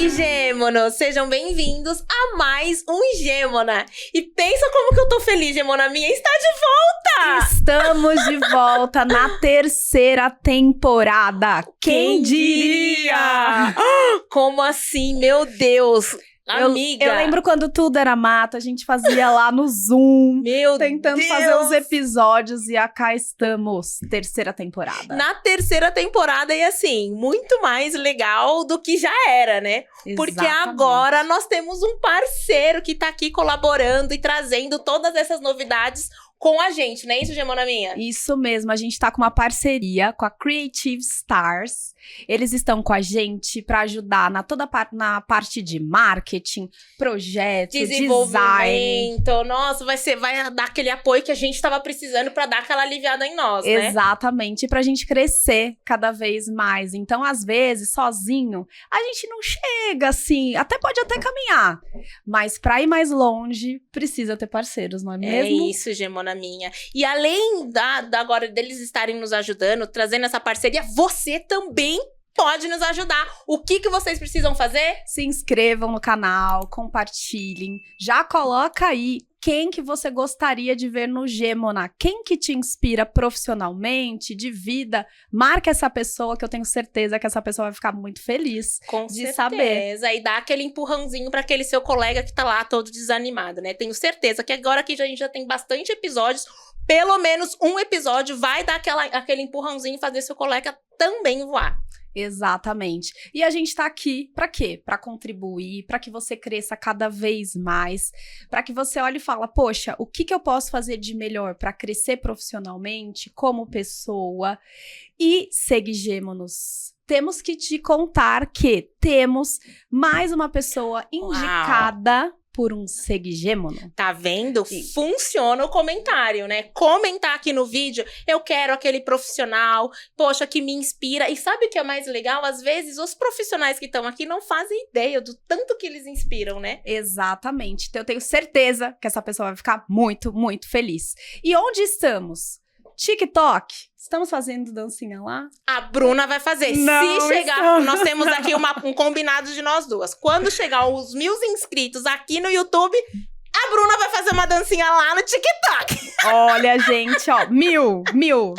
Gêmonos, sejam bem-vindos a mais um Gêmona. E pensa como que eu tô feliz, Gêmona minha, está de volta! Estamos de volta na terceira temporada. Quem diria? Como assim, meu Deus? Amiga. Eu lembro quando tudo era mato, a gente fazia lá no Zoom. Meu tentando Deus. fazer os episódios e cá estamos, terceira temporada. Na terceira temporada e assim, muito mais legal do que já era, né? Porque agora nós temos um parceiro que tá aqui colaborando e trazendo todas essas novidades com a gente, não é isso, Gemona minha? Isso mesmo, a gente tá com uma parceria com a Creative Stars. Eles estão com a gente para ajudar na parte de marketing, projeto, design. Nossa, vai dar aquele apoio que a gente tava precisando para dar aquela aliviada em nós, né? Exatamente, pra gente crescer cada vez mais. Então, às vezes, sozinho, a gente não chega assim, pode até caminhar, mas pra ir mais longe, precisa ter parceiros, não é mesmo? É isso, Gemona minha. E além agora deles estarem nos ajudando, trazendo essa parceria, você também pode nos ajudar. O que vocês precisam fazer? Se inscrevam no canal, compartilhem, já coloca aí quem que você gostaria de ver no Gêmona, quem que te inspira profissionalmente, de vida. Marca essa pessoa, que eu tenho certeza que essa pessoa vai ficar muito feliz de saber. E dá aquele empurrãozinho para aquele seu colega que tá lá todo desanimado, né? Tenho certeza que agora que a gente já tem bastante episódios, pelo menos um episódio vai dar aquele empurrãozinho e fazer seu colega também voar. Exatamente. E a gente tá aqui pra quê? Pra contribuir, pra que você cresça cada vez mais, pra que você olhe e fala, poxa, o que eu posso fazer de melhor pra crescer profissionalmente, como pessoa? E Gêmonos, temos que te contar que temos mais uma pessoa indicada por um Gêmono. Tá vendo? Sim. Funciona o comentário, né? Comentar aqui no vídeo, eu quero aquele profissional, poxa, que me inspira. E sabe o que é mais legal? Às vezes, os profissionais que estão aqui não fazem ideia do tanto que eles inspiram, né? Exatamente. Então, eu tenho certeza que essa pessoa vai ficar muito, muito feliz. E onde estamos? TikTok. Estamos fazendo dancinha lá? A Bruna vai fazer. Não, se chegar, nós temos aqui um combinado de nós duas. Quando chegar os 1.000 inscritos aqui no YouTube, a Bruna vai fazer uma dancinha lá no TikTok. Olha, gente, ó, 1.000.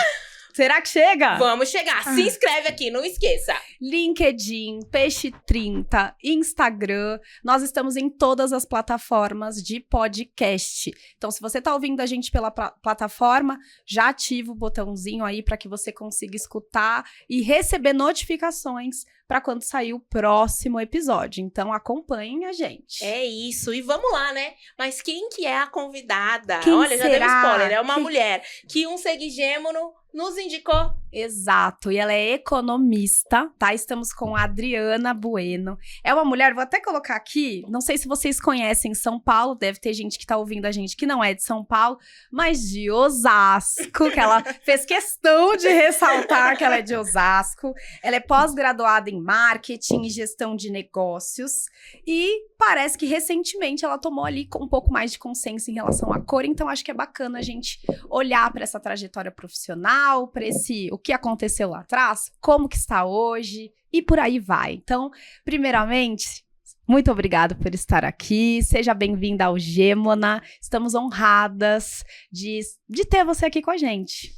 Será que chega? Vamos chegar. Se inscreve aqui, não esqueça. LinkedIn, Peixe30, Instagram. Nós estamos em todas as plataformas de podcast. Então, se você tá ouvindo a gente pela plataforma, já ativa o botãozinho aí para que você consiga escutar e receber notificações para quando sair o próximo episódio. Então, acompanhem a gente. É isso. E vamos lá, né? Mas quem que é a convidada? Quem Olha, será? Já deu spoiler. É uma mulher que um Gêmono nos indicou. Exato, e ela é economista, tá? Estamos com a Adriana Bueno. É uma mulher, vou até colocar aqui, não sei se vocês conhecem São Paulo, deve ter gente que tá ouvindo a gente que não é de São Paulo, mas de Osasco, que ela fez questão de ressaltar que ela é de Osasco. Ela é pós-graduada em marketing e gestão de negócios e parece que recentemente ela tomou ali um pouco mais de consciência em relação à cor, então acho que é bacana a gente olhar para essa trajetória profissional, para o que aconteceu lá atrás, como que está hoje e por aí vai. Então, primeiramente, muito obrigada por estar aqui, seja bem-vinda ao Gêmona, estamos honradas de ter você aqui com a gente.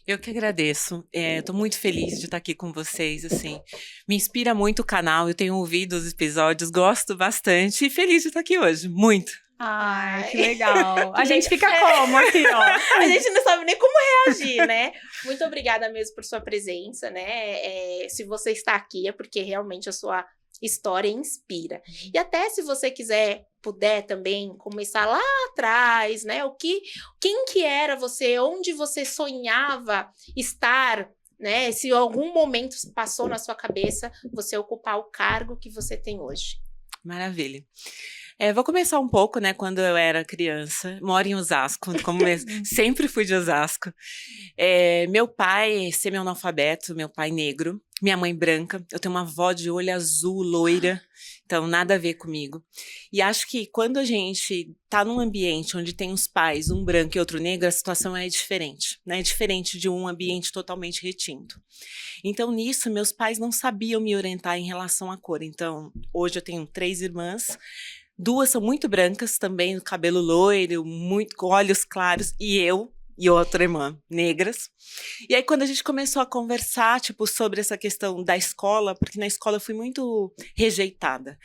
Eu que agradeço, tô muito feliz de estar aqui com vocês, assim, me inspira muito o canal, eu tenho ouvido os episódios, gosto bastante e feliz de estar aqui hoje, muito. Ai, que legal. A gente fica como aqui, ó? A gente não sabe nem como reagir, né? Muito obrigada mesmo por sua presença, né? Se você está aqui é porque realmente a sua história inspira. E até se você puder também começar lá atrás, né? Quem que era você? Onde você sonhava estar, né? Se algum momento passou na sua cabeça você ocupar o cargo que você tem hoje. Maravilha. Vou começar um pouco, né, quando eu era criança. Moro em Osasco, como sempre fui de Osasco. Meu pai semi-analfabeto, meu pai negro, minha mãe branca. Eu tenho uma avó de olho azul, loira, então nada a ver comigo. E acho que quando a gente tá num ambiente onde tem os pais, um branco e outro negro, a situação é diferente, né? É diferente de um ambiente totalmente retinto. Então, nisso, meus pais não sabiam me orientar em relação à cor. Então, hoje eu tenho 3 irmãs. 2 são muito brancas também, cabelo loiro, muito, com olhos claros, e outra irmã, negras. E aí, quando a gente começou a conversar, tipo, sobre essa questão da escola, porque na escola eu fui muito rejeitada.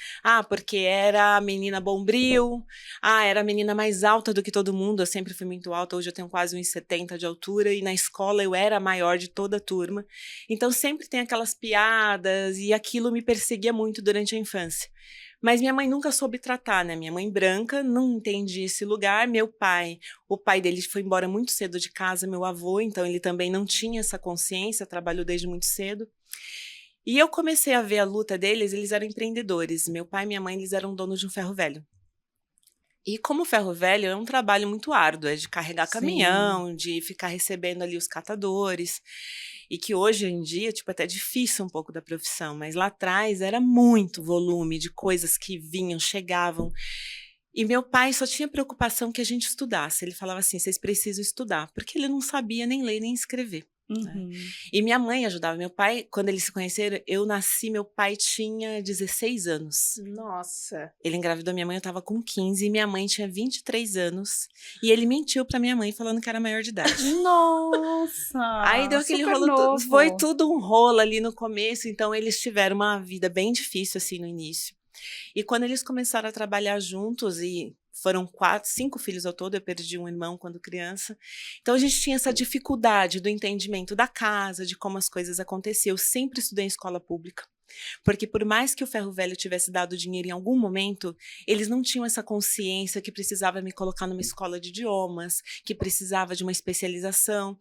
Porque era a menina bombril, era a menina mais alta do que todo mundo, eu sempre fui muito alta, hoje eu tenho quase 1,70 de altura, e na escola eu era a maior de toda a turma. Então, sempre tem aquelas piadas, e aquilo me perseguia muito durante a infância. Mas minha mãe nunca soube tratar, né? Minha mãe branca, não entendia esse lugar. Meu pai, o pai dele foi embora muito cedo de casa, meu avô, então ele também não tinha essa consciência, trabalhou desde muito cedo. E eu comecei a ver a luta deles, eles eram empreendedores. Meu pai e minha mãe, eles eram donos de um ferro velho. E como ferro velho é um trabalho muito árduo, é de carregar caminhão, de ficar recebendo ali os catadores. E que hoje em dia, tipo, até é difícil um pouco da profissão, mas lá atrás era muito volume de coisas que vinham, chegavam. E meu pai só tinha preocupação que a gente estudasse. Ele falava assim, vocês precisam estudar, porque ele não sabia nem ler nem escrever. Né? E minha mãe ajudava. Meu pai, quando eles se conheceram, eu nasci, meu pai tinha 16 anos. Nossa. Ele engravidou minha mãe, eu tava com 15, e minha mãe tinha 23 anos. E ele mentiu pra minha mãe, falando que era maior de idade. Nossa! Aí deu aquele rolo, foi tudo um rolo ali no começo, então eles tiveram uma vida bem difícil, assim, no início. E quando eles começaram a trabalhar juntos, e foram 5 filhos ao todo, eu perdi um irmão quando criança. Então a gente tinha essa dificuldade do entendimento da casa, de como as coisas aconteciam. Eu sempre estudei em escola pública. Porque por mais que o ferro velho tivesse dado dinheiro em algum momento, eles não tinham essa consciência que precisava me colocar numa escola de idiomas, que precisava de uma especialização.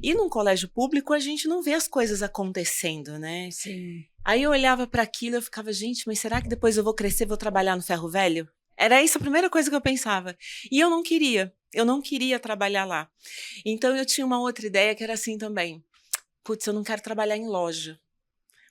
E num colégio público a gente não vê as coisas acontecendo, né? Sim. Aí eu olhava para aquilo e eu ficava, gente, mas será que depois eu vou crescer e vou trabalhar no ferro velho? Era isso a primeira coisa que eu pensava. E eu não queria trabalhar lá. Então eu tinha uma outra ideia que era assim também. Putz, eu não quero trabalhar em loja.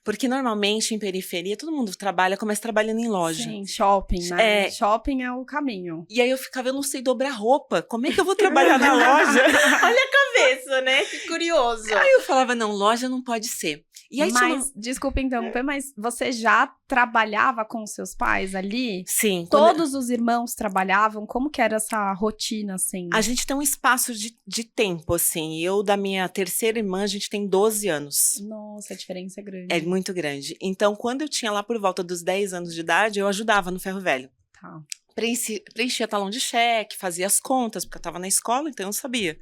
Porque normalmente em periferia todo mundo começa trabalhando em loja. Sim, shopping, né? Shopping é o caminho. E aí eu ficava, eu não sei dobrar roupa. Como é que eu vou trabalhar na loja? Olha a cabeça, né? Que curioso. Aí eu falava, não, loja não pode ser. E aí desculpa interromper, mas você já trabalhava com os seus pais ali? Sim. Todos os irmãos trabalhavam? Como que era essa rotina, assim? A gente tem um espaço de tempo, assim. Eu, da minha terceira irmã, a gente tem 12 anos. Nossa, a diferença é grande. É muito grande. Então, quando eu tinha lá por volta dos 10 anos de idade, eu ajudava no ferro velho. Tá. Preenchia talão de cheque, fazia as contas, porque eu estava na escola, então eu sabia.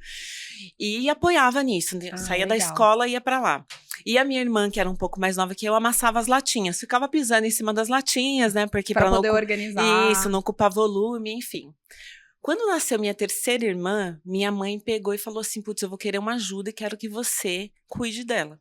E apoiava nisso. Saía da escola e ia para lá. E a minha irmã, que era um pouco mais nova que eu, amassava as latinhas. Ficava pisando em cima das latinhas, né? Porque pra poder organizar. Isso, não ocupar volume, enfim. Quando nasceu minha terceira irmã, minha mãe pegou e falou assim, putz, eu vou querer uma ajuda e quero que você cuide dela.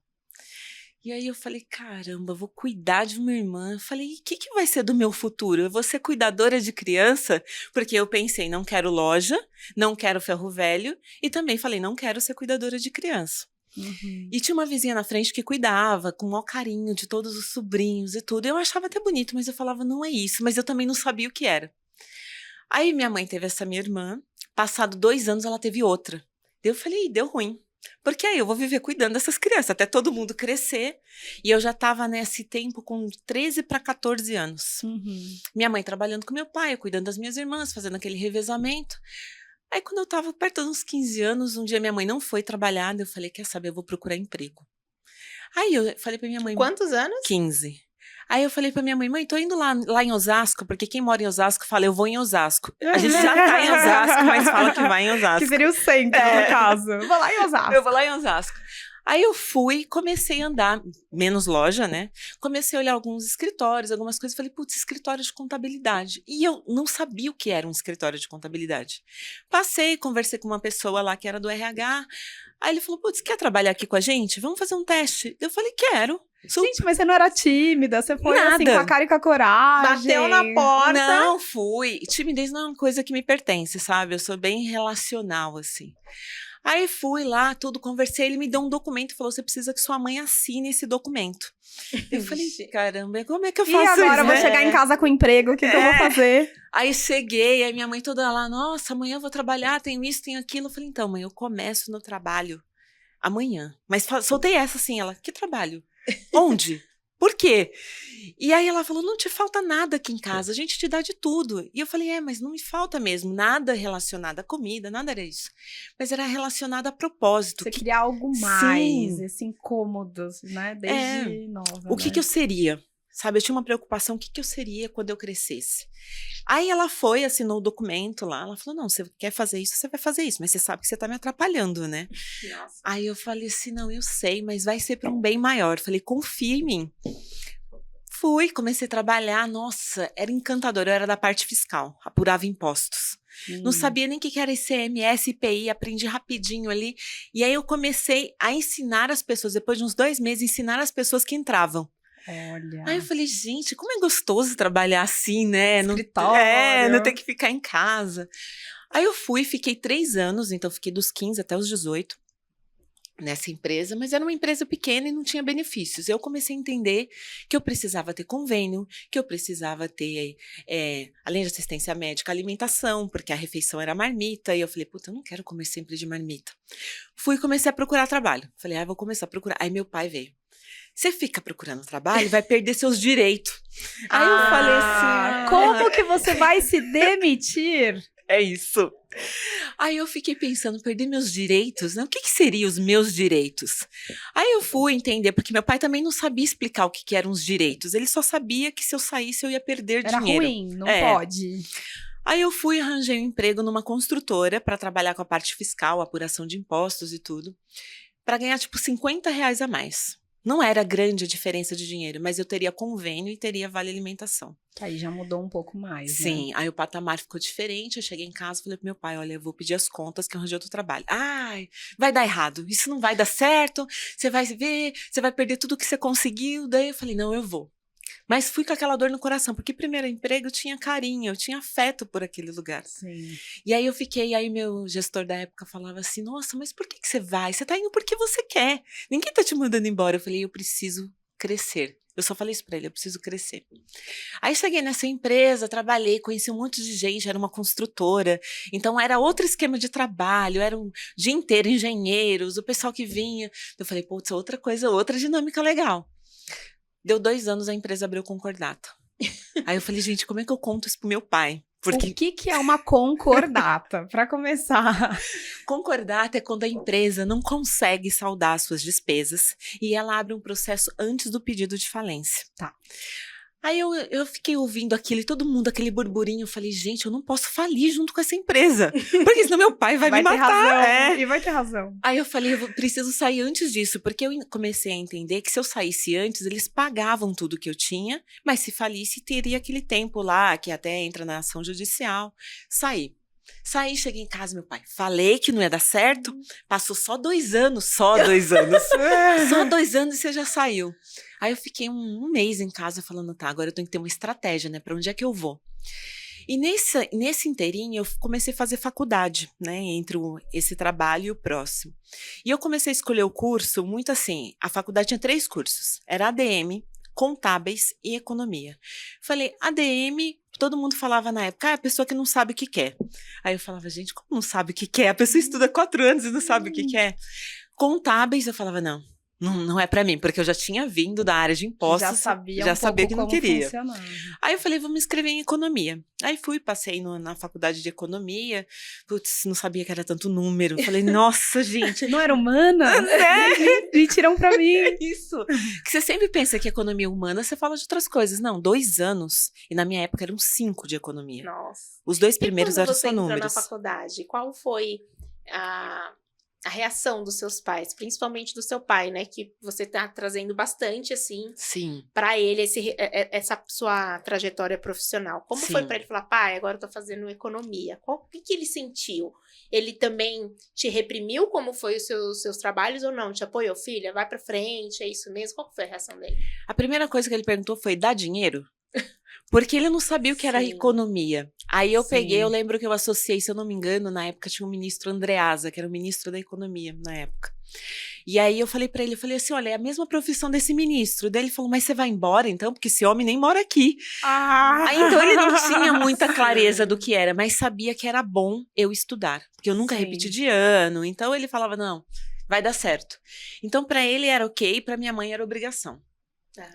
E aí eu falei, caramba, eu vou cuidar de uma irmã. Eu falei, e o que vai ser do meu futuro? Eu vou ser cuidadora de criança? Porque eu pensei, não quero loja, não quero ferro velho. E também falei, não quero ser cuidadora de criança. Uhum. E tinha uma vizinha na frente que cuidava com o maior carinho de todos os sobrinhos e tudo. Eu achava até bonito, mas eu falava, não é isso. Mas eu também não sabia o que era. Aí minha mãe teve essa minha irmã. Passado 2 anos, ela teve outra. Eu falei, deu ruim. Porque aí eu vou viver cuidando dessas crianças, até todo mundo crescer. E eu já estava nesse tempo com 13 para 14 anos. Uhum. Minha mãe trabalhando com meu pai, cuidando das minhas irmãs, fazendo aquele revezamento. Aí quando eu estava perto dos 15 anos, um dia minha mãe não foi trabalhar, eu falei, quer saber, eu vou procurar emprego. Aí eu falei pra minha mãe... Quantos anos? 15. Aí eu falei pra minha mãe, tô indo lá em Osasco, porque quem mora em Osasco fala, eu vou em Osasco. A gente já tá em Osasco, mas fala que vai em Osasco. Que seria o centro, no caso. Vou lá em Osasco. Eu vou lá em Osasco. Aí eu fui, comecei a andar, menos loja, né? Comecei a olhar alguns escritórios, algumas coisas. Falei, putz, escritório de contabilidade. E eu não sabia o que era um escritório de contabilidade. Passei, conversei com uma pessoa lá que era do RH. Aí ele falou, putz, quer trabalhar aqui com a gente? Vamos fazer um teste. Eu falei, quero. Gente, mas você não era tímida, você foi assim, com a cara e com a coragem. Bateu na porta. Não, fui. Timidez não é uma coisa que me pertence, sabe? Eu sou bem relacional, assim. Aí fui lá, tudo, conversei, ele me deu um documento e falou, você precisa que sua mãe assine esse documento. Eu falei, caramba, como é que eu faço isso? E agora eu vou chegar em casa com emprego, o que eu vou fazer? Aí cheguei, aí minha mãe toda lá, nossa, amanhã eu vou trabalhar, tenho isso, tenho aquilo. Eu falei, então, mãe, eu começo no trabalho amanhã. Mas soltei essa assim, ela, que trabalho? Onde? Por quê? E aí ela falou, não te falta nada aqui em casa, a gente te dá de tudo. E eu falei, mas não me falta mesmo, nada relacionado à comida, nada era isso. Mas era relacionado a propósito. Você queria algo mais, esse incômodo, né? Desde nova. O que eu seria? Sabe, eu tinha uma preocupação, o que eu seria quando eu crescesse? Aí ela foi, assinou o documento lá, ela falou, não, você quer fazer isso, você vai fazer isso, mas você sabe que você tá me atrapalhando, né? Nossa. Aí eu falei assim, não, eu sei, mas vai ser para um bem maior. Eu falei, confia em mim. Fui, comecei a trabalhar, nossa, era encantador, eu era da parte fiscal, apurava impostos. Não sabia nem o que era ICMS, IPI, aprendi rapidinho ali. E aí eu comecei a ensinar as pessoas, depois de uns 2 meses, ensinar as pessoas que entravam. Olha. Aí eu falei, gente, como é gostoso trabalhar assim, né? Escritório. Não ter que ficar em casa. Aí eu fui, fiquei 3 anos, então fiquei dos 15 até os 18 nessa empresa, mas era uma empresa pequena e não tinha benefícios. Eu comecei a entender que eu precisava ter convênio, que eu precisava ter, além de assistência médica, alimentação, porque a refeição era marmita, e eu falei, puta, eu não quero comer sempre de marmita. Fui e comecei a procurar trabalho. Falei, vou começar a procurar. Aí meu pai veio. Você fica procurando trabalho, vai perder seus direitos. Aí eu falei assim... Como que você vai se demitir? É isso. Aí eu fiquei pensando, perder meus direitos? Né? O que seriam os meus direitos? Aí eu fui entender, porque meu pai também não sabia explicar o que eram os direitos. Ele só sabia que se eu saísse eu ia perder dinheiro. Era ruim, não pode. Aí eu fui e arranjei um emprego numa construtora para trabalhar com a parte fiscal, apuração de impostos e tudo, para ganhar tipo R$50 a mais. Não era grande a diferença de dinheiro, mas eu teria convênio e teria vale alimentação. Aí já mudou um pouco mais, Sim, né? Aí o patamar ficou diferente, eu cheguei em casa e falei pro meu pai, olha, eu vou pedir as contas que eu arranjei outro trabalho. Ai, vai dar errado, isso não vai dar certo, você vai ver, você vai perder tudo que você conseguiu. Daí eu falei, não, eu vou. Mas fui com aquela dor no coração, porque primeiro emprego eu tinha carinho, eu tinha afeto por aquele lugar. Sim. E aí eu fiquei, aí meu gestor da época falava assim, nossa, mas por que você vai? Você tá indo porque você quer, ninguém tá te mandando embora. Eu falei, eu preciso crescer. Eu só falei isso pra ele, eu preciso crescer. Aí cheguei nessa empresa, trabalhei, conheci um monte de gente, era uma construtora, então era outro esquema de trabalho, era um dia inteiro engenheiros, o pessoal que vinha. Eu falei, putz, outra coisa, outra dinâmica legal. Deu 2 anos, a empresa abriu concordata. Aí eu falei, gente, como é que eu conto isso pro meu pai? Porque... O que é uma concordata? Para começar. Concordata é quando a empresa não consegue saldar suas despesas e ela abre um processo antes do pedido de falência. Tá. Aí eu fiquei ouvindo aquilo e todo mundo, aquele burburinho, eu falei, gente, eu não posso falir junto com essa empresa, porque senão meu pai vai me matar. Razão, e vai ter razão. Aí eu falei, eu preciso sair antes disso, porque eu comecei a entender que se eu saísse antes, eles pagavam tudo que eu tinha, mas se falisse, teria aquele tempo lá, que até entra na ação judicial. Saí, cheguei em casa, meu pai, falei que não ia dar certo, passou só 2 anos, só 2 anos. Só 2 anos e você já saiu. Aí eu fiquei um mês em casa falando, tá, agora eu tenho que ter uma estratégia, né, pra onde é que eu vou? E nesse inteirinho eu comecei a fazer faculdade, né, entre esse trabalho e o próximo. E eu comecei a escolher o curso muito assim, a faculdade tinha 3 cursos, era ADM, contábeis e economia. Falei, ADM, todo mundo falava na época, a pessoa que não sabe o que quer. Aí eu falava, gente, como não sabe o que quer? A pessoa estuda 4 anos e não sabe o que quer. Contábeis, eu falava, não é pra mim, porque eu já tinha vindo da área de impostos, já sabia que não queria. Funcionava. Aí eu falei, vou me inscrever em economia. Aí passei na faculdade de economia, putz, não sabia que era tanto número. Falei, nossa, gente. Não era humana? Mentiram pra mim. Isso. Que você sempre pensa que economia humana, você fala de outras coisas. Não, 2 anos, e na minha época eram 5 de economia. Nossa. Os 2 primeiros eram só números. números. Na faculdade, qual foi a reação dos seus pais, principalmente do seu pai, né? Que você tá trazendo bastante, assim, Sim, pra ele essa sua trajetória profissional. Como foi sim. pra ele falar, pai, agora eu tô fazendo economia? O que ele sentiu? Ele também te reprimiu como foi os seus trabalhos ou não? Te apoiou, filha? Vai pra frente, é isso mesmo? Qual foi a reação dele? A primeira coisa que ele perguntou foi, dá dinheiro? Porque ele não sabia o que era Sim. economia. Aí eu Sim. peguei, eu lembro que eu associei, se eu não me engano, na época tinha o ministro Andreasa, que era o ministro da economia na época. E aí eu falei pra ele, eu falei assim, olha, é a mesma profissão desse ministro. Daí ele falou, mas você vai embora então? Porque esse homem nem mora aqui. Aí então ele não tinha muita clareza do que era, mas sabia que era bom eu estudar. Porque eu nunca Sim. repeti de ano, então ele falava, não, vai dar certo. Então pra ele era ok, pra minha mãe era obrigação.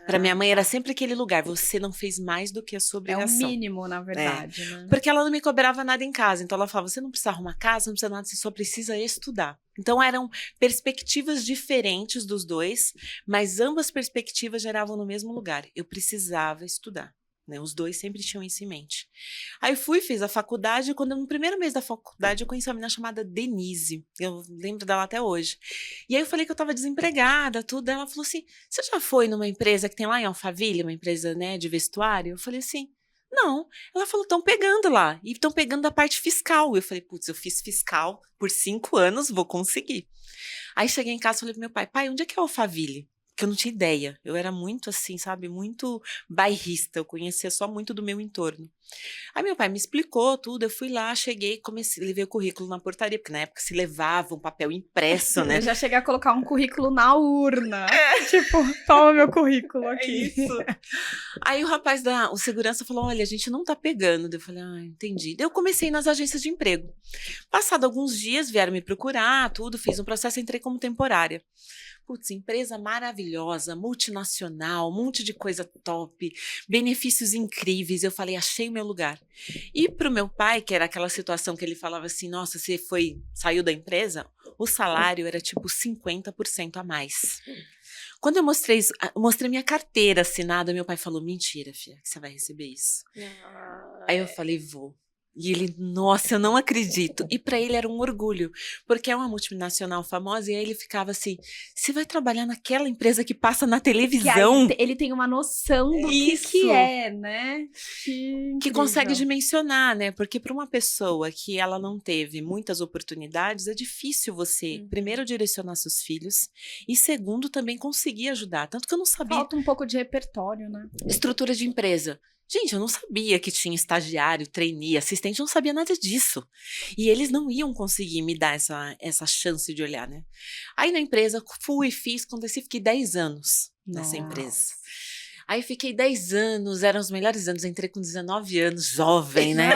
Pra minha mãe era sempre aquele lugar, você não fez mais do que a sua É o obrigação. mínimo, na verdade, né? Porque ela não me cobrava nada em casa, então ela falava, você não precisa arrumar casa, não precisa nada, você só precisa estudar. Então eram perspectivas diferentes dos dois, mas ambas perspectivas geravam no mesmo lugar, eu precisava estudar. Né, os dois sempre tinham isso em mente. Aí fiz a faculdade, quando no primeiro mês da faculdade eu conheci uma menina chamada Denise, eu lembro dela até hoje. E aí eu falei que eu estava desempregada, tudo, ela falou assim, você já foi numa empresa que tem lá em Alphaville, uma empresa, né, de vestuário? Eu falei assim, não. Ela falou, estão pegando lá, e estão pegando da parte fiscal. Eu falei, putz, eu fiz fiscal por 5 anos, vou conseguir. Aí cheguei em casa e falei pro meu pai, onde é que é Alphaville? Que eu não tinha ideia. Eu era muito assim, sabe? Muito bairrista. Eu conhecia só muito do meu entorno. Aí meu pai me explicou tudo. Eu fui lá, cheguei, levei o currículo na portaria, porque na época se levava um papel impresso, né? Eu já cheguei a colocar um currículo na urna. Tipo, toma meu currículo aqui. É isso. Aí o rapaz o segurança falou, olha, a gente não tá pegando. Eu falei, entendi. Daí eu comecei nas agências de emprego. Passado alguns dias, vieram me procurar, tudo, fiz um processo, entrei como temporária. Putz, empresa maravilhosa, multinacional, um monte de coisa top, benefícios incríveis. Eu falei, achei o meu lugar. E pro meu pai, que era aquela situação que ele falava assim, nossa, você saiu da empresa? O salário era tipo 50% a mais. Quando eu mostrei minha carteira assinada, meu pai falou, mentira, filha, que você vai receber isso. Aí eu falei, vou. E ele, nossa, eu não acredito. E para ele era um orgulho, porque é uma multinacional famosa, e aí ele ficava assim, você vai trabalhar naquela empresa que passa na televisão? Que aí ele tem uma noção do que é, né? Que consegue dimensionar, né? Porque para uma pessoa que ela não teve muitas oportunidades, é difícil você, primeiro, direcionar seus filhos, e segundo, também conseguir ajudar. Tanto que eu não sabia. Falta um pouco de repertório, né? Estrutura de empresa. Gente, eu não sabia que tinha estagiário, trainee, assistente, eu não sabia nada disso. E eles não iam conseguir me dar essa chance de olhar, né? Aí na empresa, fiz, aconteci, fiquei 10 anos nessa empresa. Aí fiquei 10 anos, eram os melhores anos, entrei com 19 anos, jovem, né?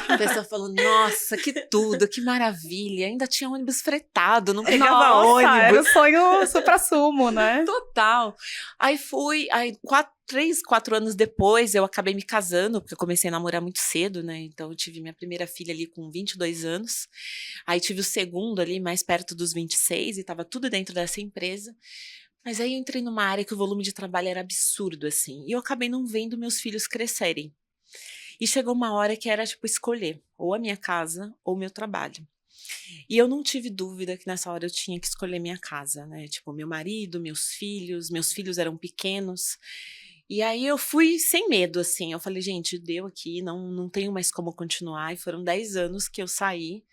A pessoa falou, nossa, que tudo, que maravilha, ainda tinha ônibus fretado, não pegava ônibus. Era o sonho supra-sumo, né? Total. Aí 3, 4 anos depois, eu acabei me casando, porque eu comecei a namorar muito cedo, né? Então, eu tive minha primeira filha ali com 22 anos. Aí, tive o segundo ali, mais perto dos 26, e tava tudo dentro dessa empresa. Mas aí, eu entrei numa área que o volume de trabalho era absurdo, assim. E eu acabei não vendo meus filhos crescerem. E chegou uma hora que era, tipo, escolher ou a minha casa ou o meu trabalho. E eu não tive dúvida que nessa hora eu tinha que escolher minha casa, né? Tipo, meu marido, meus filhos eram pequenos. E aí eu fui sem medo, assim, eu falei, gente, deu aqui, não tenho mais como continuar, e foram 10 anos que eu saí.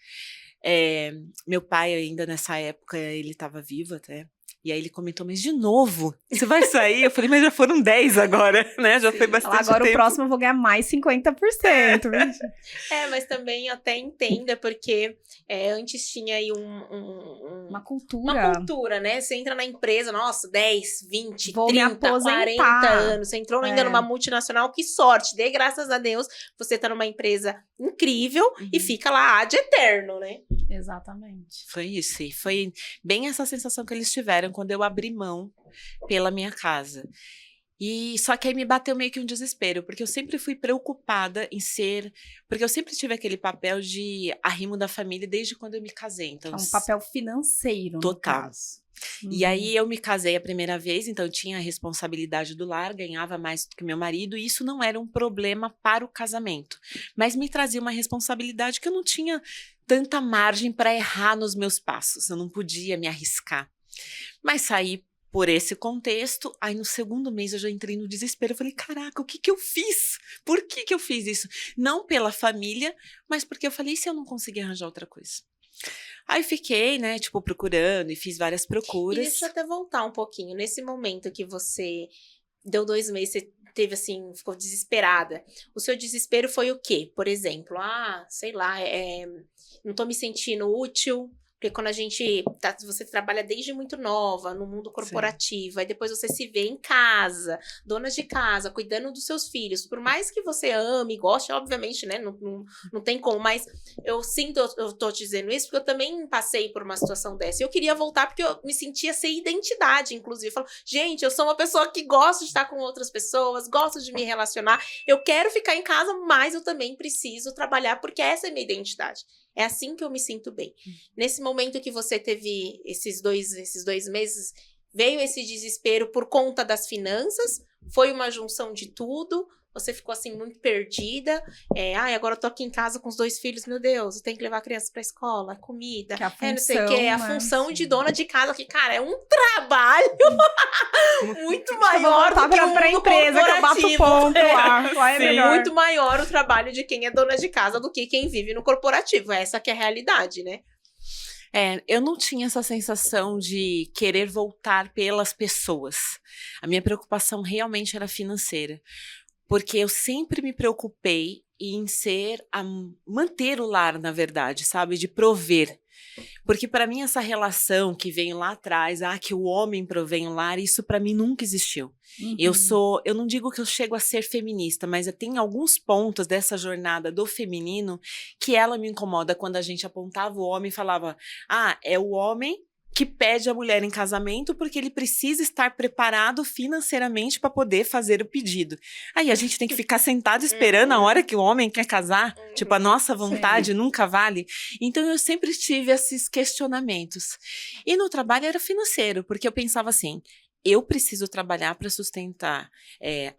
Meu pai ainda nessa época, ele estava vivo até, e aí ele comentou, mas de novo, você vai sair? Eu falei, mas já foram 10 agora, né, já foi bastante agora tempo. O próximo eu vou ganhar mais 50%. Mas também até entenda, porque antes tinha aí uma cultura. Uma cultura, né? Você entra na empresa, nossa, 10, 20, vou 30, me aposentar. 40 anos. Você entrou ainda numa multinacional, que sorte. Dê graças a Deus, você tá numa empresa incrível e fica lá ad eterno, né? Exatamente. Foi isso, e foi bem essa sensação que eles tiveram quando eu abri mão pela minha casa. E só que aí me bateu meio que um desespero, porque eu sempre fui preocupada em porque eu sempre tive aquele papel de arrimo da família desde quando eu me casei. Então, é um papel financeiro, total. No caso. E aí eu me casei a primeira vez, então eu tinha a responsabilidade do lar, ganhava mais do que meu marido, e isso não era um problema para o casamento. Mas me trazia uma responsabilidade que eu não tinha tanta margem para errar nos meus passos, eu não podia me arriscar. Mas saí por esse contexto, aí no segundo mês eu já entrei no desespero, eu falei, caraca, o que que eu fiz? Por que que eu fiz isso? Não pela família, mas porque eu falei, e se eu não conseguir arranjar outra coisa? Aí fiquei, né, tipo, procurando e fiz várias E procuras. deixa eu até voltar um pouquinho. Nesse momento que você deu 2 meses, você teve assim, ficou desesperada. O seu desespero foi o quê? Por exemplo, sei lá, não tô me sentindo útil. Porque quando você trabalha desde muito nova, no mundo corporativo, aí depois você se vê em casa, dona de casa, cuidando dos seus filhos. Por mais que você ame, goste, obviamente, né? Não tem como, mas eu tô te dizendo isso porque eu também passei por uma situação dessa. Eu queria voltar porque eu me sentia sem identidade, inclusive. Eu falo, gente, eu sou uma pessoa que gosta de estar com outras pessoas, gosto de me relacionar. Eu quero ficar em casa, mas eu também preciso trabalhar porque essa é a minha identidade. É assim que eu me sinto bem. Nesse momento que você teve esses dois meses, veio esse desespero por conta das finanças? Foi uma junção de tudo? Você ficou assim muito perdida? Agora eu tô aqui em casa com os 2 filhos, meu Deus, eu tenho que levar a criança pra escola, comida, Que a função, não sei o quê. A né? função de dona de casa, que, cara, é um trabalho muito maior do que o pra mundo empresa, que eu bato corporativo. ponto lá é Sim. melhor. Muito maior o trabalho de quem é dona de casa do que quem vive no corporativo. Essa que é a realidade, né? Eu não tinha essa sensação de querer voltar pelas pessoas. A minha preocupação realmente era financeira. Porque eu sempre me preocupei em manter o lar, na verdade, sabe? De prover. Porque para mim essa relação que veio lá atrás, que o homem provém o lar, isso para mim nunca existiu. Uhum. Eu não digo que eu chego a ser feminista, mas tem alguns pontos dessa jornada do feminino que ela me incomoda quando a gente apontava o homem e falava, é o homem que pede a mulher em casamento porque ele precisa estar preparado financeiramente para poder fazer o pedido. Aí a gente tem que ficar sentado esperando a hora que o homem quer casar. Tipo, a nossa vontade nunca vale. Então eu sempre tive esses questionamentos. E no trabalho era financeiro, porque eu pensava assim, eu preciso trabalhar para sustentar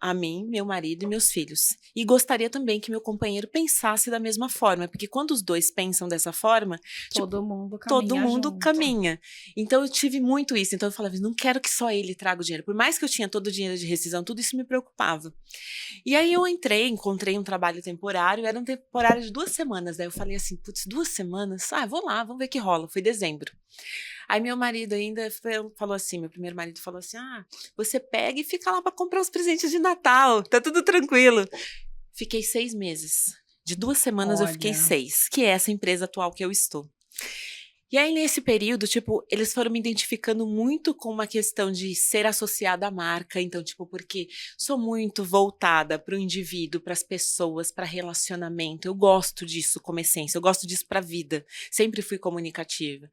a mim, meu marido e meus filhos. E gostaria também que meu companheiro pensasse da mesma forma, porque quando os dois pensam dessa forma, Todo mundo junto. Caminha. Então eu tive muito isso. Então eu falava, não quero que só ele traga o dinheiro. Por mais que eu tinha todo o dinheiro de rescisão, tudo isso me preocupava. E aí eu encontrei um trabalho temporário, era um temporário de 2 semanas. Daí eu falei assim, 2 semanas? Vou lá, vamos ver que rola. Foi dezembro. Aí meu marido ainda falou assim, meu primeiro marido falou assim, você pega e fica lá para comprar os presentes de Natal, tá tudo tranquilo. Fiquei 6 meses. De 2 semanas eu fiquei 6, que é essa empresa atual que eu estou. E aí, nesse período, eles foram me identificando muito com uma questão de ser associada à marca. Então, porque sou muito voltada para o indivíduo, para as pessoas, para relacionamento. Eu gosto disso como essência, eu gosto disso para a vida. Sempre fui comunicativa.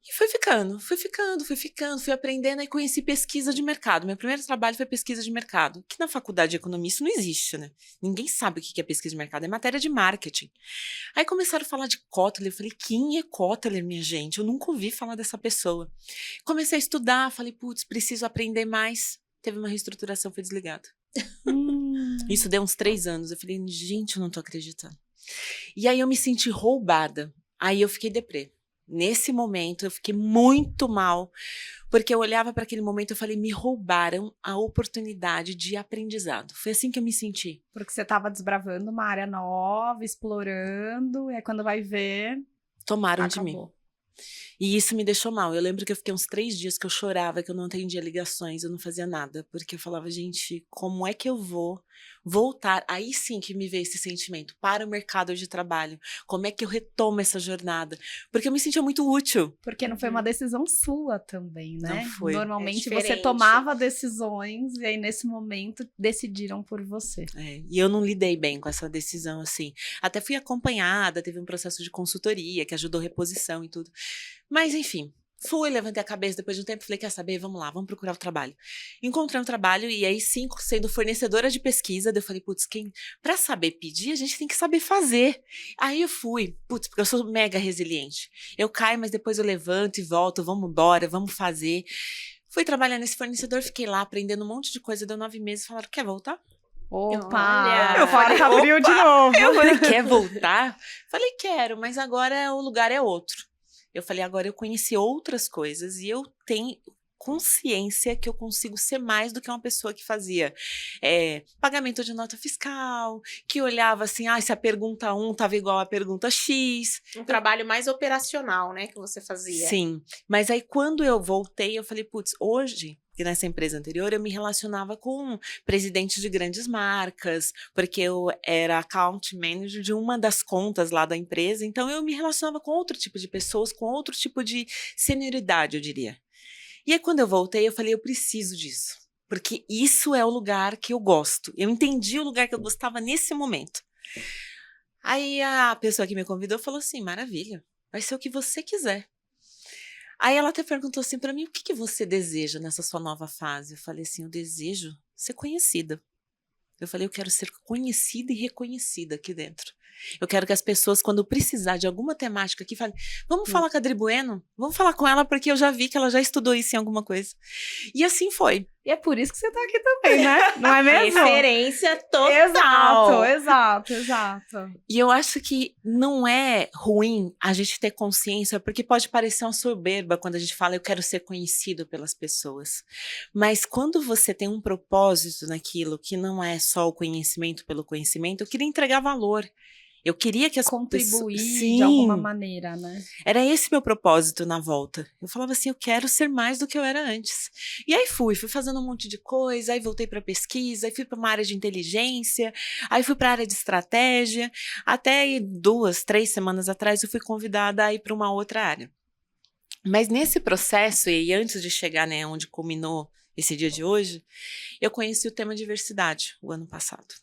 E fui ficando, fui aprendendo e conheci pesquisa de mercado. Meu primeiro trabalho foi pesquisa de mercado, que na faculdade de economia isso não existe, né? Ninguém sabe o que é pesquisa de mercado, é matéria de marketing. Aí começaram a falar de Kotler, eu falei, quem é Kotler, minha gente? Eu nunca ouvi falar dessa pessoa. Comecei a estudar, falei, preciso aprender mais. Teve uma reestruturação, fui desligado. Isso deu uns 3 anos, eu falei, gente, eu não tô acreditando. E aí eu me senti roubada, aí eu fiquei deprê. Nesse momento, eu fiquei muito mal, porque eu olhava para aquele momento e falei, me roubaram a oportunidade de aprendizado. Foi assim que eu me senti. Porque você estava desbravando uma área nova, explorando, e aí quando vai ver... Tomaram de mim. E isso me deixou mal. Eu lembro que eu fiquei uns 3 dias que eu chorava, que eu não atendia ligações, eu não fazia nada. Porque eu falava, gente, como é que eu vou voltar? Aí sim que me veio esse sentimento, para o mercado de trabalho. Como é que eu retomo essa jornada? Porque eu me sentia muito útil. Porque não foi uma decisão sua também, né? Não foi. Normalmente você tomava decisões e aí nesse momento decidiram por você. E eu não lidei bem com essa decisão, assim. Até fui acompanhada, teve um processo de consultoria que ajudou reposição e tudo. Mas, enfim, levantei a cabeça depois de um tempo, falei, quer saber? Vamos lá, vamos procurar o trabalho. Encontrei um trabalho e aí, sim, sendo fornecedora de pesquisa, eu falei, pra saber pedir, a gente tem que saber fazer. Aí eu fui, porque eu sou mega resiliente. Eu caio, mas depois eu levanto e volto, vamos embora, vamos fazer. Fui trabalhar nesse fornecedor, fiquei lá aprendendo um monte de coisa, deu 9 meses, falaram, quer voltar? Opa! Olha! A porta abriu de novo. Eu falei, quer voltar? Falei, quero, mas agora o lugar é outro. Eu falei, agora eu conheci outras coisas e eu tenho consciência que eu consigo ser mais do que uma pessoa que fazia pagamento de nota fiscal, que olhava assim, se a pergunta 1 estava igual à pergunta X. Um trabalho mais operacional, né, que você fazia. Sim, mas aí quando eu voltei, eu falei, putz, hoje, e nessa empresa anterior, eu me relacionava com presidentes de grandes marcas, porque eu era account manager de uma das contas lá da empresa, então eu me relacionava com outro tipo de pessoas, com outro tipo de senioridade, eu diria. E aí, quando eu voltei, eu falei, eu preciso disso. Porque isso é o lugar que eu gosto. Eu entendi o lugar que eu gostava nesse momento. Aí, a pessoa que me convidou falou assim, maravilha, vai ser o que você quiser. Aí, ela até perguntou assim para mim, o que você deseja nessa sua nova fase? Eu falei assim, eu desejo ser conhecida. Eu falei, eu quero ser conhecida e reconhecida aqui dentro. Eu quero que as pessoas, quando precisar de alguma temática aqui, falem, vamos falar com a Adri Bueno? Vamos falar com ela, porque eu já vi que ela já estudou isso em alguma coisa. E assim foi. E é por isso que você tá aqui também, né? Não é mesmo? Referência total. Exato. E eu acho que não é ruim a gente ter consciência, porque pode parecer uma soberba quando a gente fala, eu quero ser conhecido pelas pessoas. Mas quando você tem um propósito naquilo, que não é só o conhecimento pelo conhecimento, eu queria entregar valor. Eu queria que as contribuir pessoas... de alguma maneira, né? Era esse meu propósito na volta. Eu falava assim, eu quero ser mais do que eu era antes. E aí fui fazendo um monte de coisa, aí voltei para pesquisa, aí fui para uma área de inteligência, aí fui para a área de estratégia. Até 2, 3 semanas atrás eu fui convidada a ir para uma outra área. Mas nesse processo, e antes de chegar, né, onde culminou esse dia de hoje, eu conheci o tema diversidade o ano passado.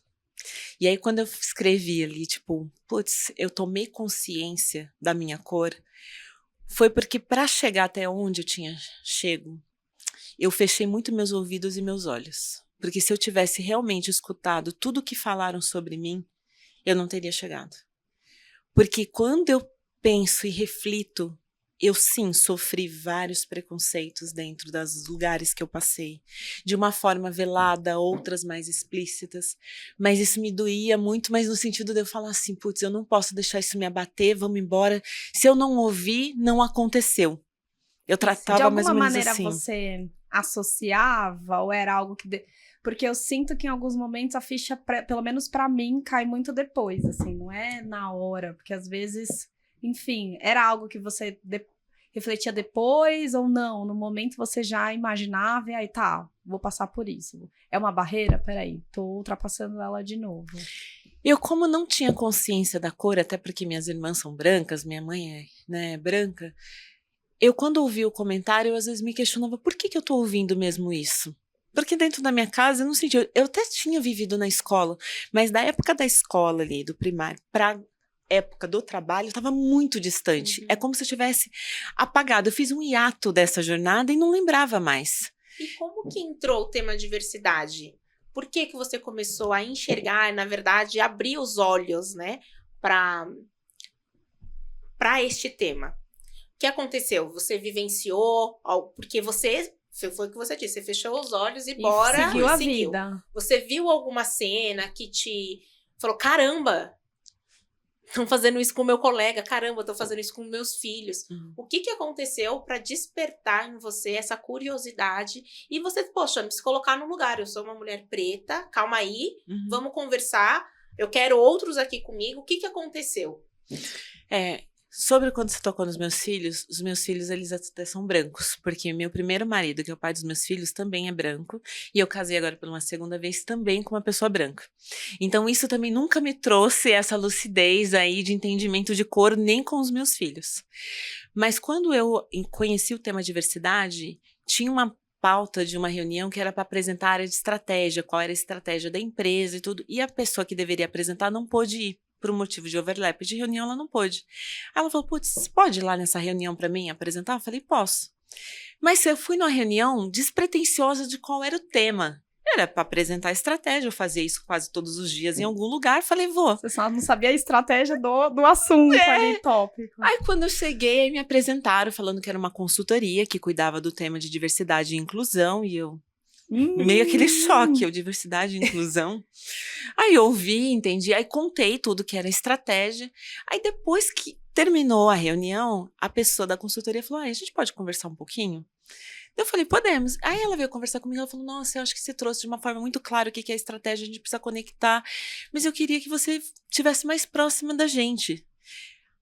E aí, quando eu escrevi ali, tipo, putz, eu tomei consciência da minha cor, foi porque para chegar até onde eu tinha chego, eu fechei muito meus ouvidos e meus olhos. Porque se eu tivesse realmente escutado tudo que falaram sobre mim, eu não teria chegado. Porque quando eu penso e reflito, eu sim sofri vários preconceitos dentro dos lugares que eu passei, de uma forma velada, outras mais explícitas, mas isso me doía muito, mas no sentido de eu falar assim, putz, eu não posso deixar isso me abater, vamos embora, se eu não ouvir, não aconteceu. Eu tratava mais ou menos assim. De alguma maneira você associava ou era algo que... Porque eu sinto que em alguns momentos a ficha, pelo menos pra mim, cai muito depois, assim, não é na hora, porque às vezes... Enfim, era algo que você refletia depois ou não? No momento você já imaginava e aí tá, vou passar por isso. É uma barreira? Peraí, tô ultrapassando ela de novo. Eu, como não tinha consciência da cor, até porque minhas irmãs são brancas, minha mãe é branca, eu quando ouvi o comentário, eu às vezes me questionava por que eu tô ouvindo mesmo isso? Porque dentro da minha casa eu não sentia, eu até tinha vivido na escola, mas da época da escola ali, do primário, pra época do trabalho, estava muito distante. Uhum. É como se eu tivesse apagado. Eu fiz um hiato dessa jornada e não lembrava mais. E como que entrou o tema diversidade? Por que você começou a enxergar, na verdade, abrir os olhos, né, para este tema? O que aconteceu? Você vivenciou, porque foi o que você disse, você fechou os olhos e bora. Seguiu a vida. Você viu alguma cena que te falou, caramba, estão fazendo isso com o meu colega, caramba, estão fazendo isso com meus filhos. Uhum. O que aconteceu para despertar em você essa curiosidade? E você, poxa, se colocar no lugar, eu sou uma mulher preta, calma aí, vamos conversar, eu quero outros aqui comigo. O que aconteceu? Sobre quando você tocou nos meus filhos, os meus filhos, eles até são brancos, porque meu primeiro marido, que é o pai dos meus filhos, também é branco, e eu casei agora por uma segunda vez também com uma pessoa branca. Então isso também nunca me trouxe essa lucidez aí de entendimento de cor, nem com os meus filhos. Mas quando eu conheci o tema diversidade, tinha uma pauta de uma reunião que era para apresentar a área de estratégia, qual era a estratégia da empresa e tudo, e a pessoa que deveria apresentar não pôde ir. Por um motivo de overlap de reunião, ela não pôde. Ela falou, putz, você pode ir lá nessa reunião para mim apresentar? Eu falei, posso. Mas eu fui numa reunião despretensiosa de qual era o tema. Era para apresentar a estratégia, eu fazia isso quase todos os dias em algum lugar, falei, vou. Você só não sabia a estratégia do assunto ali, tópico. Aí quando eu cheguei, me apresentaram falando que era uma consultoria que cuidava do tema de diversidade e inclusão, e eu... Meio aquele choque, eu, diversidade e inclusão. Aí eu ouvi, entendi, aí contei tudo que era estratégia. Aí depois que terminou a reunião, a pessoa da consultoria falou, a gente pode conversar um pouquinho? Eu falei, podemos. Aí ela veio conversar comigo, ela falou, nossa, eu acho que você trouxe de uma forma muito clara o que é estratégia, a gente precisa conectar, mas eu queria que você estivesse mais próxima da gente.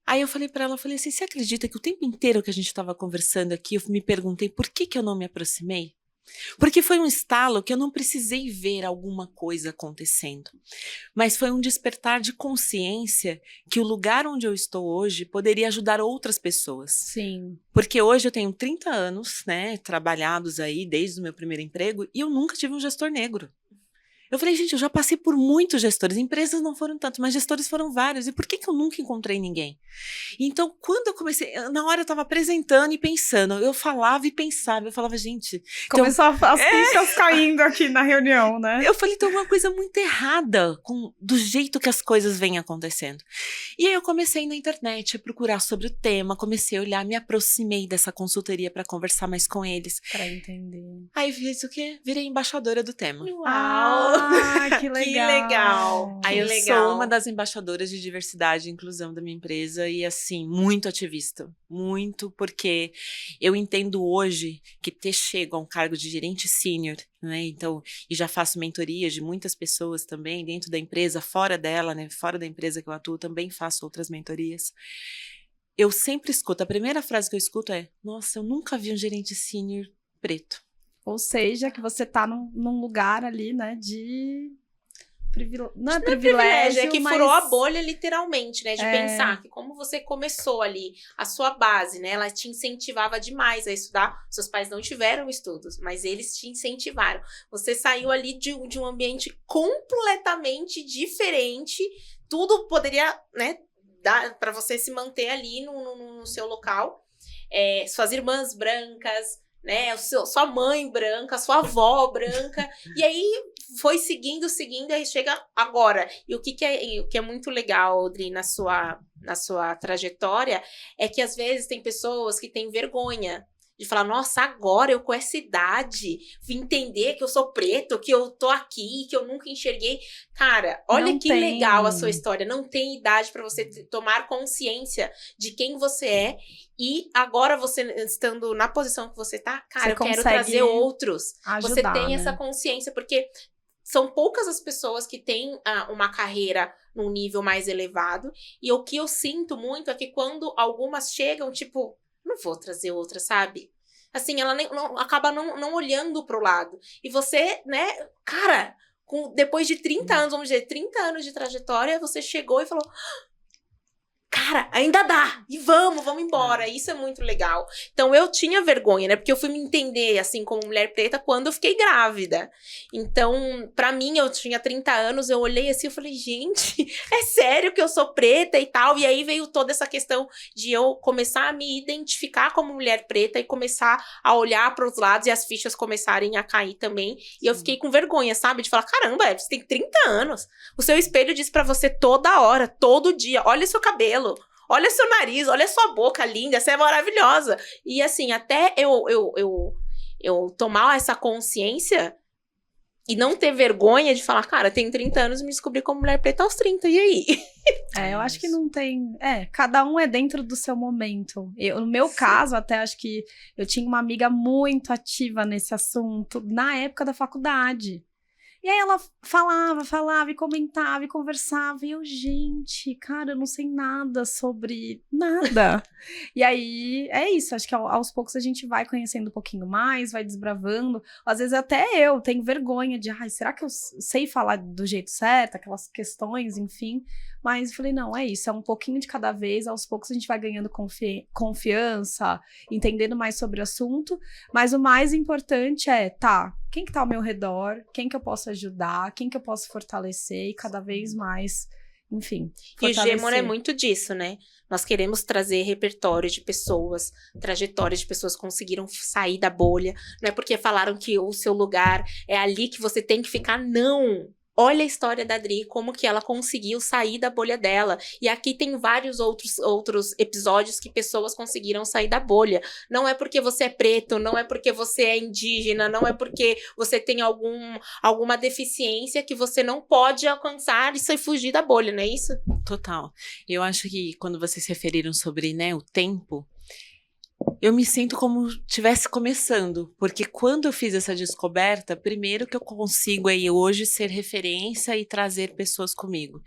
Aí eu falei pra ela, assim, você acredita que o tempo inteiro que a gente estava conversando aqui, eu me perguntei por que eu não me aproximei? Porque foi um estalo que eu não precisei ver alguma coisa acontecendo, mas foi um despertar de consciência que o lugar onde eu estou hoje poderia ajudar outras pessoas. Sim. Porque hoje eu tenho 30 anos, né, trabalhados aí desde o meu primeiro emprego, e eu nunca tive um gestor negro. Eu falei, gente, eu já passei por muitos gestores, empresas não foram tantos, mas gestores foram vários, e por que eu nunca encontrei ninguém? Então, quando eu comecei, na hora eu estava apresentando e pensando, eu falava e pensava, eu falava, gente... Começou as fichas caindo aqui na reunião, né? Eu falei, tem uma coisa muito errada do jeito que as coisas vêm acontecendo. E aí eu comecei na internet a procurar sobre o tema, comecei a olhar, me aproximei dessa consultoria para conversar mais com eles. Para entender. Aí fiz o quê? Virei embaixadora do tema. Uau! Que legal! Que legal! Aí eu legal. sou uma das embaixadoras de diversidade e inclusão da minha empresa e, assim, muito ativista. Muito, porque eu entendo hoje que ter chego a um cargo de gerente sênior, né? Então, e já faço mentorias de muitas pessoas também dentro da empresa, fora dela, né? Fora da empresa que eu atuo, também faço outras mentorias. Eu sempre escuto, a primeira frase que eu escuto é, nossa, eu nunca vi um gerente sênior preto. Ou seja, que você tá num lugar ali, né, de... Não é privilégio, é que mas... furou a bolha literalmente, né? De É. pensar que como você começou ali, a sua base, né? Ela te incentivava demais a estudar. Seus pais não tiveram estudos, mas eles te incentivaram. Você saiu ali de um ambiente completamente diferente. Tudo poderia, né, dar para você se manter ali no seu local. Suas irmãs brancas, né? Sua mãe branca, sua avó branca. E aí foi seguindo, aí chega agora. E o que é muito legal, Dri, na sua trajetória, é que às vezes tem pessoas que têm vergonha de falar, nossa, agora eu com essa idade vim entender que eu sou preto, que eu tô aqui, que eu nunca enxerguei. Cara, olha Não que tem. legal a sua história. Não tem idade para você tomar consciência de quem você é. E agora você, estando na posição que você tá, cara, eu quero trazer outros. Ajudar, você tem né? essa consciência, porque são poucas as pessoas que têm uma carreira num nível mais elevado. E o que eu sinto muito é que quando algumas chegam, tipo, não vou trazer outra, sabe? Assim, ela acaba não olhando pro lado. E você, né, cara, depois de 30 anos, vamos dizer, 30 anos de trajetória, você chegou e falou... Cara, ainda dá! E vamos embora. Isso é muito legal. Então, eu tinha vergonha, né? Porque eu fui me entender, assim, como mulher preta quando eu fiquei grávida. Então, pra mim, eu tinha 30 anos, eu olhei assim, eu falei, gente, é sério que eu sou preta e tal? E aí veio toda essa questão de eu começar a me identificar como mulher preta e começar a olhar para os lados e as fichas começarem a cair também. E eu fiquei com vergonha, sabe? De falar, caramba, você tem 30 anos. O seu espelho diz pra você toda hora, todo dia, olha o seu cabelo. Olha seu nariz, olha sua boca linda, você é maravilhosa. E assim, até eu tomar essa consciência e não ter vergonha de falar, cara, tenho 30 anos e me descobri como mulher preta aos 30, e aí? Eu acho que não tem... cada um é dentro do seu momento. No meu caso, até acho que eu tinha uma amiga muito ativa nesse assunto na época da faculdade. E aí ela falava e comentava e conversava. E eu, gente, cara, eu não sei nada sobre nada. E aí, é isso. Acho que aos poucos a gente vai conhecendo um pouquinho mais, vai desbravando. Às vezes até eu tenho vergonha de, será que eu sei falar do jeito certo? Aquelas questões, enfim. Mas eu falei, não, é isso. É um pouquinho de cada vez. Aos poucos a gente vai ganhando confiança, entendendo mais sobre o assunto. Mas o mais importante é, quem que tá ao meu redor? Quem que eu posso ajudar? Quem que eu posso fortalecer? E cada vez mais, enfim, fortalecer. E o Gemon é muito disso, né? Nós queremos trazer repertório de pessoas, trajetórias de pessoas que conseguiram sair da bolha. Não é porque falaram que o seu lugar é ali que você tem que ficar, não. Olha a história da Adri, como que ela conseguiu sair da bolha dela. E aqui tem vários outros episódios que pessoas conseguiram sair da bolha. Não é porque você é preto, não é porque você é indígena, não é porque você tem alguma deficiência que você não pode alcançar e fugir da bolha, não é isso? Total. Eu acho que quando vocês se referiram sobre, né, o tempo, eu me sinto como estivesse começando, porque quando eu fiz essa descoberta, primeiro que eu consigo aí hoje ser referência e trazer pessoas comigo.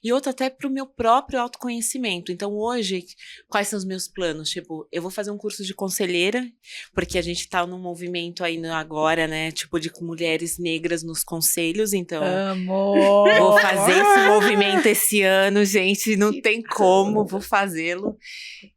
E outra até para o meu próprio autoconhecimento. Então hoje, quais são os meus planos? Tipo, eu vou fazer um curso de conselheira, porque a gente está num movimento aí agora, né, tipo de mulheres negras nos conselhos, então vou fazer esse movimento esse ano, gente, não tem como, vou fazê-lo.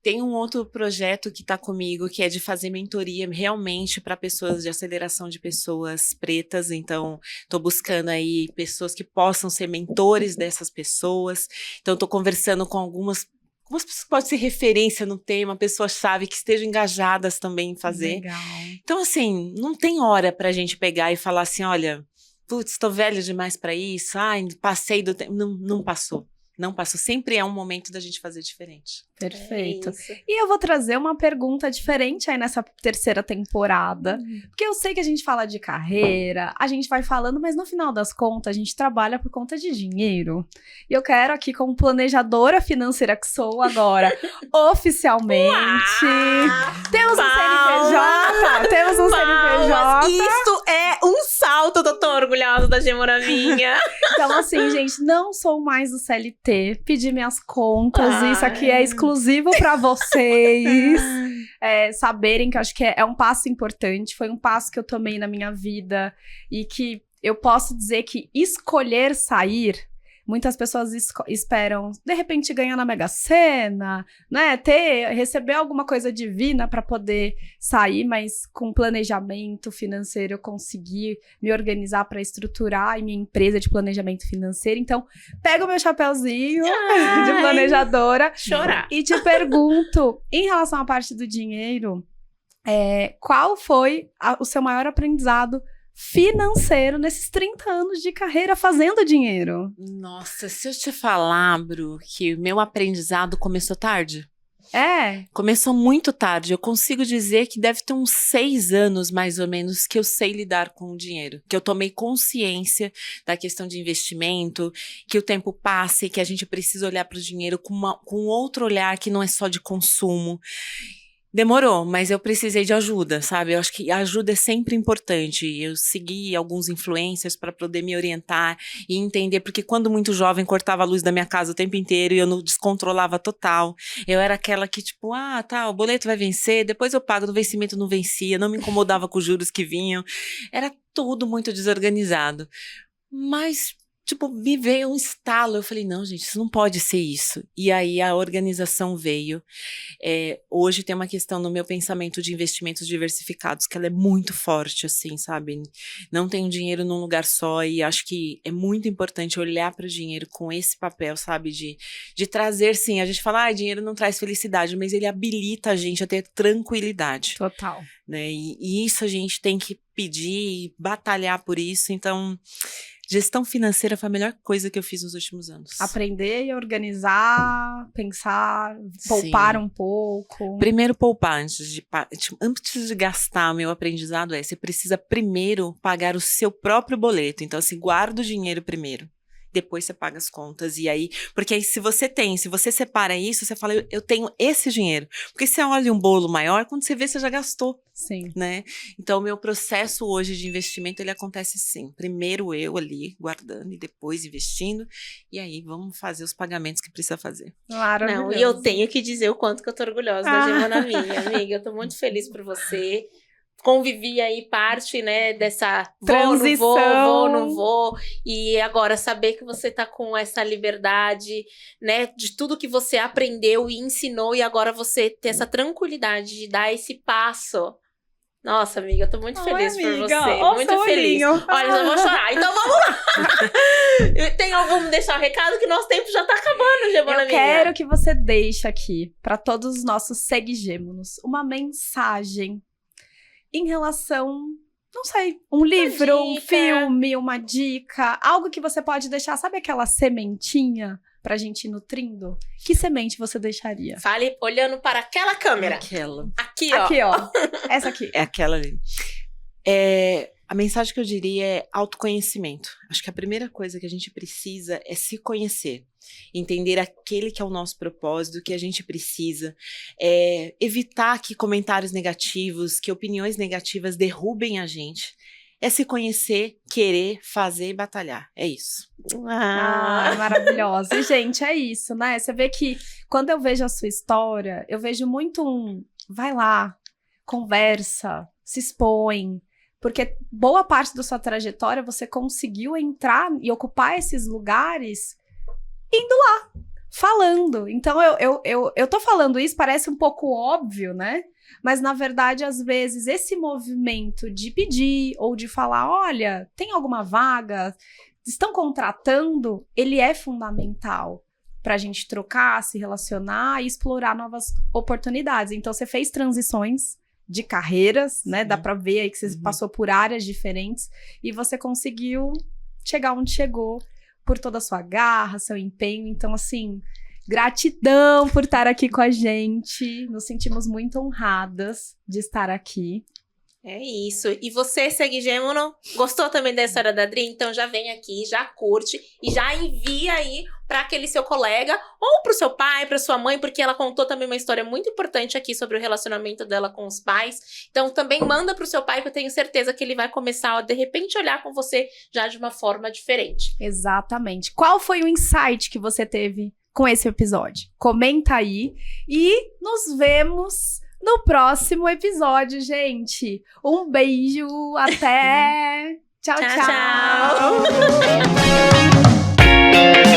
Tem um outro projeto que está comigo, que é de fazer mentoria realmente para pessoas de aceleração de pessoas pretas. Então, estou buscando aí pessoas que possam ser mentores dessas pessoas. Então, estou conversando com algumas pessoas que podem ser referência no tema, pessoas-chave que estejam engajadas também em fazer. Legal. Então, assim, não tem hora para a gente pegar e falar assim, olha, putz, estou velho demais para isso, ai, passei do tempo. Não passou. Não passou. Sempre é um momento da gente fazer diferente. Perfeito. É E eu vou trazer uma pergunta diferente aí nessa terceira temporada. Porque eu sei que a gente fala de carreira, a gente vai falando, mas no final das contas, a gente trabalha por conta de dinheiro. E eu quero aqui, como planejadora financeira que sou agora, oficialmente... Temos um CNPJ! Temos um CNPJ! Isso é um salto, eu tô orgulhosa da Gemoraminha. Então, assim, gente, não sou mais do CLT. Pedi minhas contas. Isso aqui é exclusivo pra vocês. Saberem que eu acho que é um passo importante. Foi um passo que eu tomei na minha vida. E que eu posso dizer que escolher sair... Muitas pessoas esperam, de repente, ganhar na Mega Sena, né? Receber alguma coisa divina para poder sair, mas com planejamento financeiro eu consegui me organizar para estruturar a minha empresa de planejamento financeiro. Então, pego o meu chapéuzinho de planejadora e te pergunto, em relação à parte do dinheiro, qual foi o seu maior aprendizado financeiro nesses 30 anos de carreira fazendo dinheiro? Nossa, se eu te falar, Bru, que o meu aprendizado começou tarde. Começou muito tarde. Eu consigo dizer que deve ter uns 6 anos, mais ou menos, que eu sei lidar com o dinheiro. Que eu tomei consciência da questão de investimento, que o tempo passa e que a gente precisa olhar para o dinheiro com outro olhar que não é só de consumo. Demorou, mas eu precisei de ajuda, sabe? Eu acho que a ajuda é sempre importante. Eu segui alguns influencers para poder me orientar e entender, porque quando muito jovem cortava a luz da minha casa o tempo inteiro e eu não descontrolava total. Eu era aquela que tipo, o boleto vai vencer, depois eu pago, no vencimento não vencia, não me incomodava com os juros que vinham. Era tudo muito desorganizado. Mas... tipo, me veio um estalo, eu falei, não, gente, isso não pode ser isso. E aí a organização veio. Hoje tem uma questão no meu pensamento de investimentos diversificados, que ela é muito forte, assim, sabe? Não tenho dinheiro num lugar só e acho que é muito importante olhar para o dinheiro com esse papel, sabe? De trazer, sim, a gente fala, dinheiro não traz felicidade, mas ele habilita a gente a ter tranquilidade. Total. Né? E isso a gente tem que pedir, batalhar por isso, então... Gestão financeira foi a melhor coisa que eu fiz nos últimos anos. Aprender e organizar, pensar, poupar um pouco. Primeiro poupar, antes de gastar, o meu aprendizado você precisa primeiro pagar o seu próprio boleto. Então, assim, guarda o dinheiro primeiro. Depois você paga as contas, e aí... Porque aí se você separa isso, você fala, eu tenho esse dinheiro. Porque você olha um bolo maior, quando você vê, você já gastou. Sim. Né? Então, o meu processo hoje de investimento, ele acontece assim. Primeiro eu ali, guardando, e depois investindo. E aí, vamos fazer os pagamentos que precisa fazer. Maravilhoso. Não, e eu tenho que dizer o quanto que eu tô orgulhosa da Gemoraminha, amiga. Eu tô muito feliz por você. Convivi aí parte, né, dessa transição. Vou, não vou, e agora saber que você tá com essa liberdade, né, de tudo que você aprendeu e ensinou, e agora você ter essa tranquilidade de dar esse passo. Nossa, amiga, eu tô muito feliz por você, muito feliz. Olha, eu vou chorar, então vamos lá! Vamos deixar o recado que nosso tempo já tá acabando, Gemoraminha. Eu quero que você deixe aqui, para todos os nossos seguigêmonos, uma mensagem em relação Não sei, um livro, um dica. filme, uma dica, algo que você pode deixar, sabe aquela sementinha pra gente ir nutrindo? Que semente você deixaria? Fale olhando para aquela câmera. Aquela. Aqui, ó. Aqui, ó. Essa aqui. É aquela ali. A mensagem que eu diria é autoconhecimento. Acho que a primeira coisa que a gente precisa é se conhecer. Entender aquele que é o nosso propósito, o que a gente precisa. Evitar que comentários negativos, que opiniões negativas derrubem a gente. É se conhecer, querer, fazer e batalhar. É isso. Maravilhosa. E, gente, é isso, né? Você vê que quando eu vejo a sua história, eu vejo muito vai lá, conversa, se expõe. Porque boa parte da sua trajetória você conseguiu entrar e ocupar esses lugares indo lá, falando. Então, eu tô falando isso, parece um pouco óbvio, né? Mas, na verdade, às vezes, esse movimento de pedir ou de falar, olha, tem alguma vaga, estão contratando, ele é fundamental pra gente trocar, se relacionar e explorar novas oportunidades. Então, você fez transições de carreiras, né? Dá pra ver aí que você passou por áreas diferentes e você conseguiu chegar onde chegou por toda a sua garra, seu empenho. Então, assim, gratidão por estar aqui com a gente. Nos sentimos muito honradas de estar aqui. É isso. E você, Seguigêmono, gostou também da história da Adri? Então já vem aqui, já curte e já envia aí para aquele seu colega ou pro seu pai, pra sua mãe, porque ela contou também uma história muito importante aqui sobre o relacionamento dela com os pais. Então também manda pro seu pai, que eu tenho certeza que ele vai começar a, de repente, olhar com você já de uma forma diferente. Exatamente. Qual foi o insight que você teve com esse episódio? Comenta aí e nos vemos no próximo episódio, gente. Um beijo, até! Tchau, tchau! Tchau.